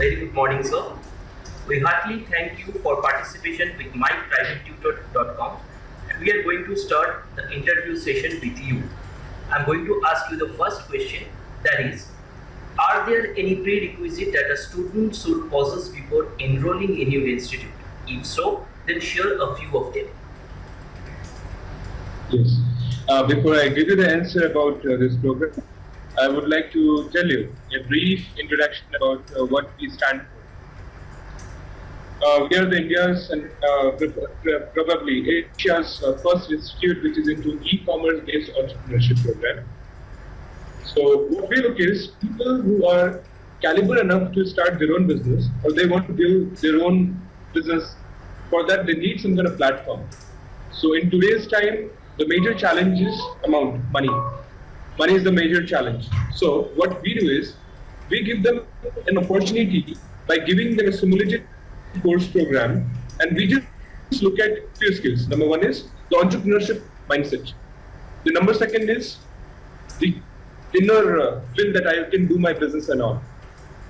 Very good morning, sir. We heartily thank you for participation with MyPrivateTutor.com. We are going to start the interview session with you. I'm going to ask you the first question, that is, are there any prerequisites that a student should possess before enrolling in your institute? If so, then share a few of them. Yes. Before I give you the answer about this program, I would like to tell you a brief introduction about what we stand for. We are the India's and probably Asia's first institute which is into e-commerce based entrepreneurship program. So what we look is people who are caliber enough to start their own business, or they want to build their own business. For that they need some kind of platform. So in today's time, the major challenge is money. Money is the major challenge. So what we do is, we give them an opportunity by giving them a simulated course program, and we just look at few skills. Number one is the entrepreneurship mindset. The number second is the inner will that I can do my business and all.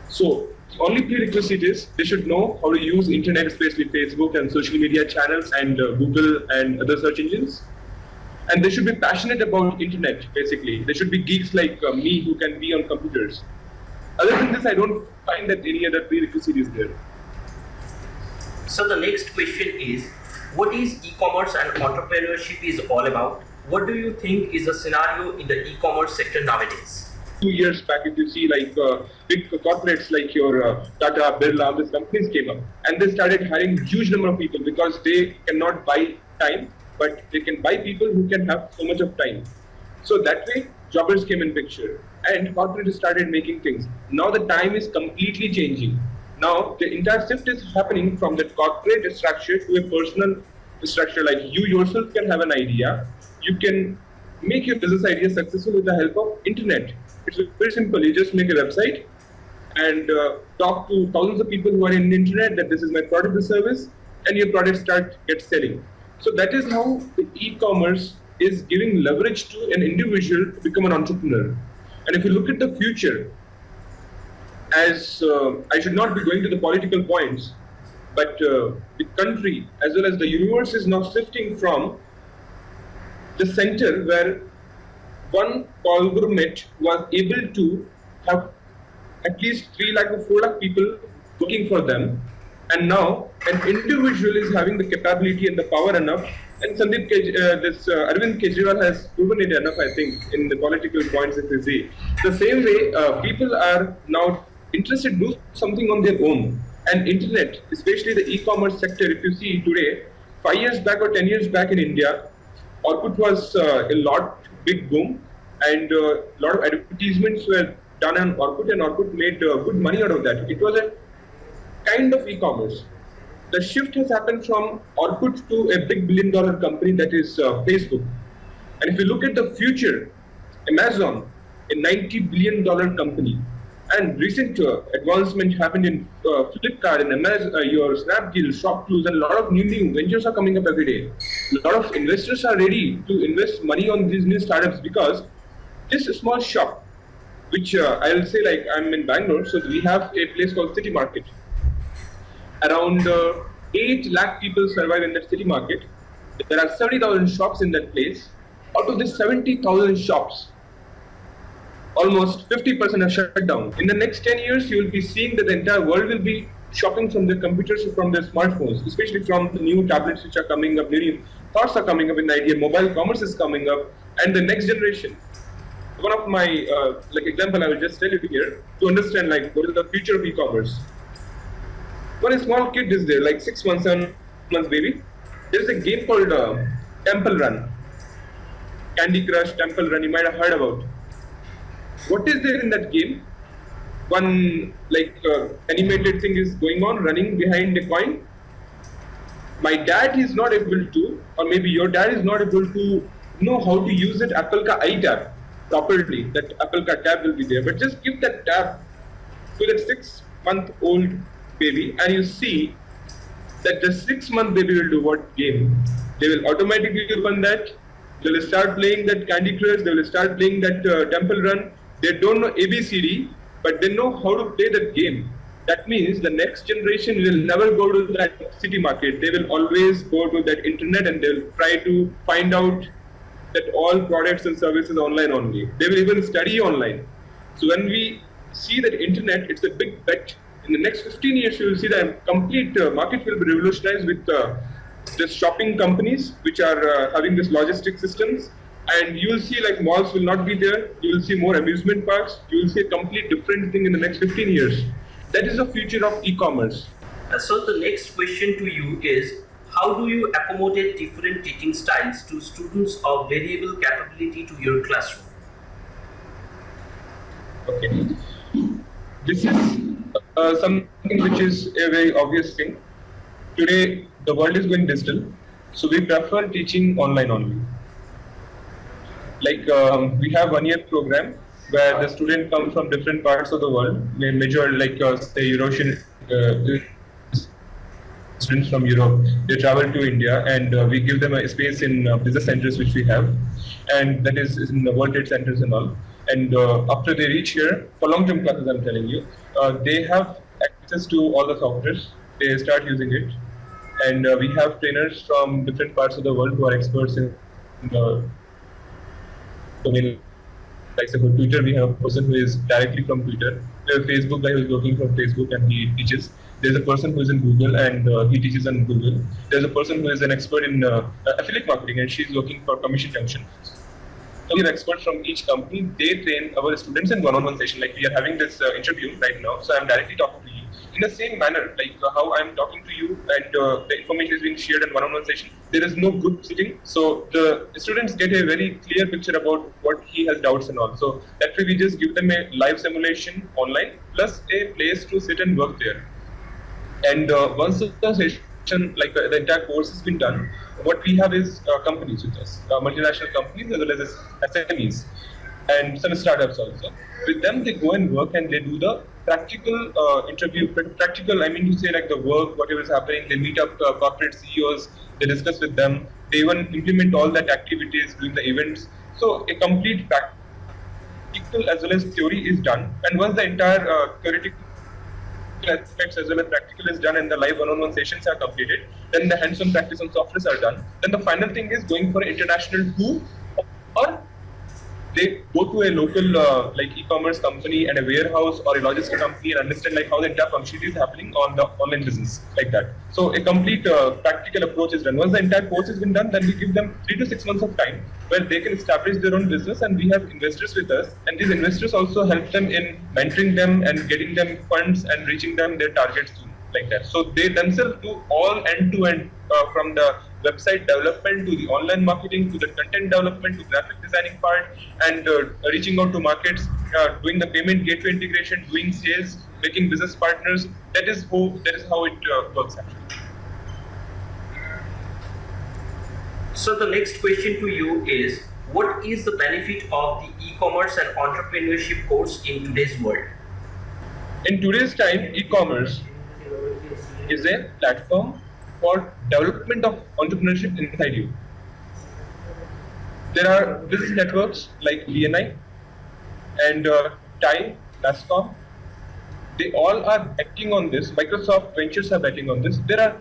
So the only prerequisite is they should know how to use internet, especially Facebook and social media channels and Google and other search engines. And they should be passionate about internet, basically. They should be geeks like me who can be on computers. Other than this, I don't find that any other prerequisite is there. So the next question is, what is e-commerce and entrepreneurship is all about? What do you think is the scenario in the e-commerce sector nowadays? 2 years back, if you see like big corporates like your Tata, Birla, these companies came up and they started hiring huge number of people because they cannot buy time, but they can buy people who can have so much of time. So that way, jobbers came in picture and corporates started making things. Now the time is completely changing. Now the entire shift is happening from that corporate structure to a personal structure. Like you yourself can have an idea. You can make your business idea successful with the help of internet. It's very simple. You just make a website and talk to thousands of people who are in the internet that this is my product or service, and your product gets selling. So that is how the e-commerce is giving leverage to an individual to become an entrepreneur. And if you look at the future, as I should not be going to the political points, but the country as well as the universe is now shifting from the center where one conglomerate was able to have at least 3 lakh or 4 lakh people working for them, and now an individual is having the capability and the power enough, and Arvind Kejriwal has proven it enough, I think, in the political points if you see. The same way, people are now interested to do something on their own, and internet, especially the e-commerce sector, if you see today, 5 years back or 10 years back in India, Orkut was a big boom, and a lot of advertisements were done on Orkut, and Orkut made good money out of that. It was a kind of e-commerce. The shift has happened from Orkut to a big billion-dollar company that is Facebook. And if you look at the future, Amazon, a $90 billion company, and recent advancement happened in Flipkart and Amazon, your Snapdeal, ShopClues, and a lot of new ventures are coming up every day. A lot of investors are ready to invest money on these new startups because this small shop, which I'll say, like, I'm in Bangalore, so we have a place called City Market. Around 8 lakh people survive in that city market. There are 70,000 shops in that place. Out of these 70,000 shops, almost 50% are shut down. In the next 10 years, you will be seeing that the entire world will be shopping from their computers or from their smartphones, especially from the new tablets which are coming up, new thoughts are coming up in the idea, mobile commerce is coming up, and the next generation. One of my example I will just tell you here to understand like what is the future of e-commerce. When a small kid is there, like 6 months, 7 months baby, there is a game called Temple Run. Candy Crush, Temple Run, you might have heard about. What is there in that game? One animated thing is going on, running behind a coin. My dad is not able to, or maybe your dad is not able to know how to use that Apple Ka I tab properly. That Apple Ka tab will be there. But just give that tab to that 6-month-old baby and you see that the 6-month baby will do what game? They will automatically open that. They will start playing that Candy Crush. They will start playing that Temple Run. They don't know ABCD, but they know how to play that game. That means the next generation will never go to that city market. They will always go to that internet and they'll try to find out that all products and services online only. They will even study online. So when we see that internet, it's a big bet. In the next 15 years, you will see that complete market will be revolutionized with the shopping companies which are having this logistic systems. And you will see like malls will not be there. You will see more amusement parks. You will see a complete different thing in the next 15 years. That is the future of e-commerce. So the next question to you is, how do you accommodate different teaching styles to students of variable capability to your classroom? Okay. This is something which is a very obvious thing. Today, the world is going digital, so we prefer teaching online only. Like we have 1 year program where the student comes from different parts of the world. They major like say Eurasian students from Europe. They travel to India and we give them a space in business centers which we have, and that is in the World Trade Centers and all. And after they reach here, for long-term classes, I'm telling you, they have access to all the softwares. They start using it, and we have trainers from different parts of the world who are experts in the domain. Like say for Twitter, we have a person who is directly from Twitter. We have a Facebook guy who is working from Facebook and he teaches. There's a person who is in Google and he teaches on Google. There's a person who is an expert in affiliate marketing and she's working for Commission Junction. So we have experts from each company. They train our students in one-on-one session. Like we are having this interview right now, so I'm directly talking to you in the same manner, like how I'm talking to you, and the information is being shared in one-on-one session. There is no group sitting, so the students get a very clear picture about what he has doubts and all. So that way, we just give them a live simulation online plus a place to sit and work there. And once the session, like the entire course has been done, what we have is companies with us, multinational companies as well as SMEs, and some startups also. With them, they go and work and they do the practical interview. Practical, I mean to say, like the work, whatever is happening. They meet up corporate CEOs. They discuss with them. They even implement all that activities, doing the events. So a complete practical as well as theory is done. And once the entire theoretical aspects as well as practical is done and the live one-on-one sessions are completed, then the hands-on practice on softwares are done. Then the final thing is going for an international tour, or they go to a local like e-commerce company and a warehouse or a logistic company and understand like how the entire functionality is happening on the online business, like that. So a complete practical approach is done. Once the entire course has been done, then we give them 3 to 6 months of time where they can establish their own business, and we have investors with us, and these investors also help them in mentoring them and getting them funds and reaching them their targets soon, like that. So they themselves do all end-to-end from the website development to the online marketing to the content development to graphic designing part, and reaching out to markets, doing the payment gateway integration, doing sales, making business partners. That is how it works actually. So the next question to you is, what is the benefit of the e-commerce and entrepreneurship course in today's world? In today's time, e-commerce is a platform for development of entrepreneurship inside you. There are business networks like BNI and TIE, NASCOM. They all are acting on this. Microsoft Ventures are betting on this. There are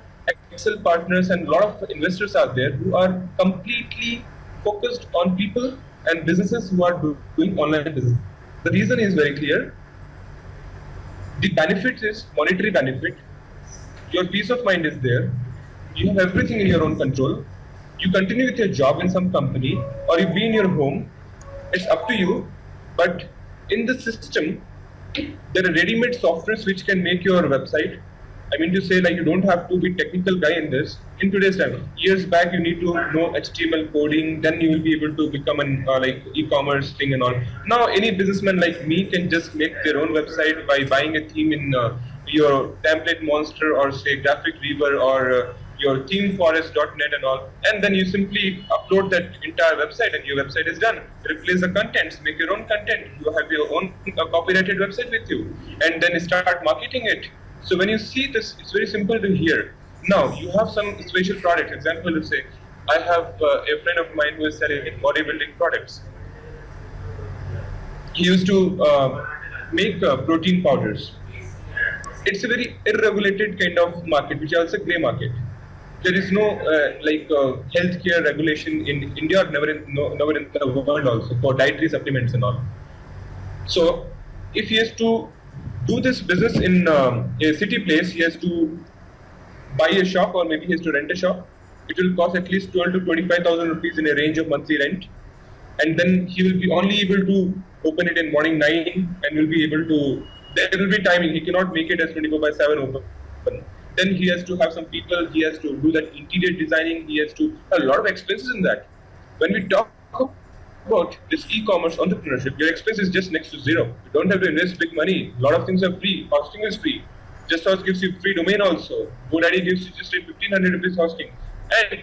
Excel partners and a lot of investors out there who are completely focused on people and businesses who are doing online business. The reason is very clear. The benefit is monetary benefit. Your peace of mind is there. You have everything in your own control. You continue with your job in some company, or you be in your home. It's up to you. But in the system, there are ready-made softwares which can make your website. I mean to say, like, you don't have to be technical guy in this. In today's time, years back, you need to know HTML coding, then you will be able to become an like e-commerce thing and all. Now, any businessman like me can just make their own website by buying a theme in your template monster or say graphic weaver or your themeforest.net and all, and then you simply upload that entire website and your website is done. Replace the contents, make your own content, you have your own copyrighted website with you, and then start marketing it. So when you see this, it's very simple to hear. Now you have some special products. Example, let's say I have a friend of mine who is selling bodybuilding products. He used to make protein powders. it's a very irregulated kind of market, which is also grey market. There is no healthcare regulation in India or never in the world also for dietary supplements and all. So if he has to do this business in a city place, he has to buy a shop or maybe he has to rent a shop. It will cost at least 12 to 25,000 rupees in a range of monthly rent, and then he will be only able to open it in morning 9 and will be able to. There will be timing. He cannot make it as 24/7 open. Then he has to have some people. He has to do that interior designing. He has to a lot of expenses in that. When we talk about this e-commerce entrepreneurship, your expense is just next to zero. You don't have to invest big money. A lot of things are free. Hosting is free. Just House gives you free domain also. GoDaddy gives you just a 1,500 rupees hosting, and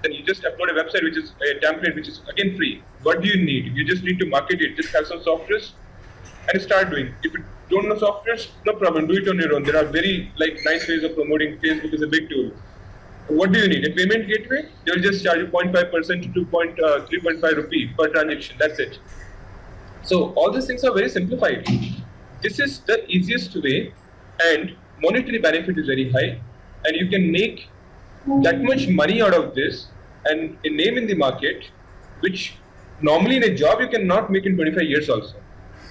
then you just upload a website which is a template which is again free. What do you need? You just need to market it. Just have some softwares and start doing. If you don't know softwares, no problem. Do it on your own. There are very nice ways of promoting. Facebook is a big tool. What do you need? A payment gateway? They will just charge you 0.5% to 3.5 rupee per transaction. That's it. So all these things are very simplified. This is the easiest way, and monetary benefit is very high, and you can make that much money out of this and a name in the market, which normally in a job you cannot make in 25 years also.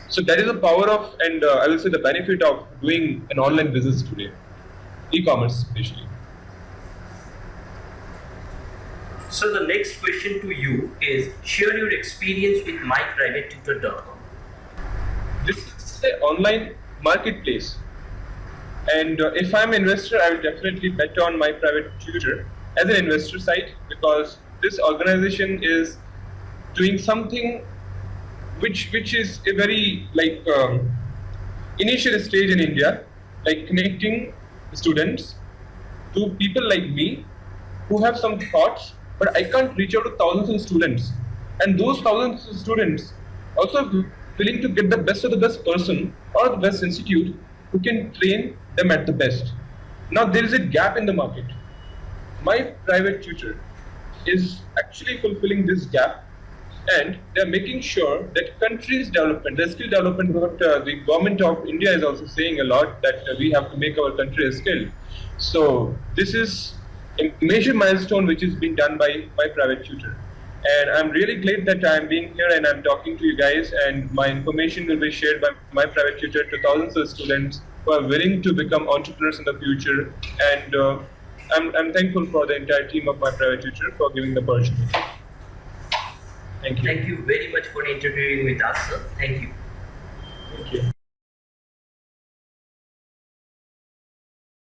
So that is the power of, and I will say the benefit of doing an online business today, e-commerce especially. So the next question to you is, share your experience with MyPrivateTutor.com. This is an online marketplace, and if I'm an investor, I will definitely bet on MyPrivateTutor as an investor site, because this organization is doing something which is a very initial stage in India, like connecting students to people like me who have some thoughts, but I can't reach out to thousands of students, and those thousands of students also willing to get the best of the best person or the best institute who can train them at the best. Now there is a gap in the market. My private tutor is actually fulfilling this gap, and they are making sure that country's development, the skill development, what the government of India is also saying a lot, that we have to make our country a skill. So this is a major milestone which is being done by my private tutor, and I'm really glad that I'm being here and I'm talking to you guys, and my information will be shared by my private tutor to thousands of students who are willing to become entrepreneurs in the future, and I'm thankful for the entire team of my private tutor for giving the opportunity. Thank you. Thank you very much for interviewing with us, sir. Thank you.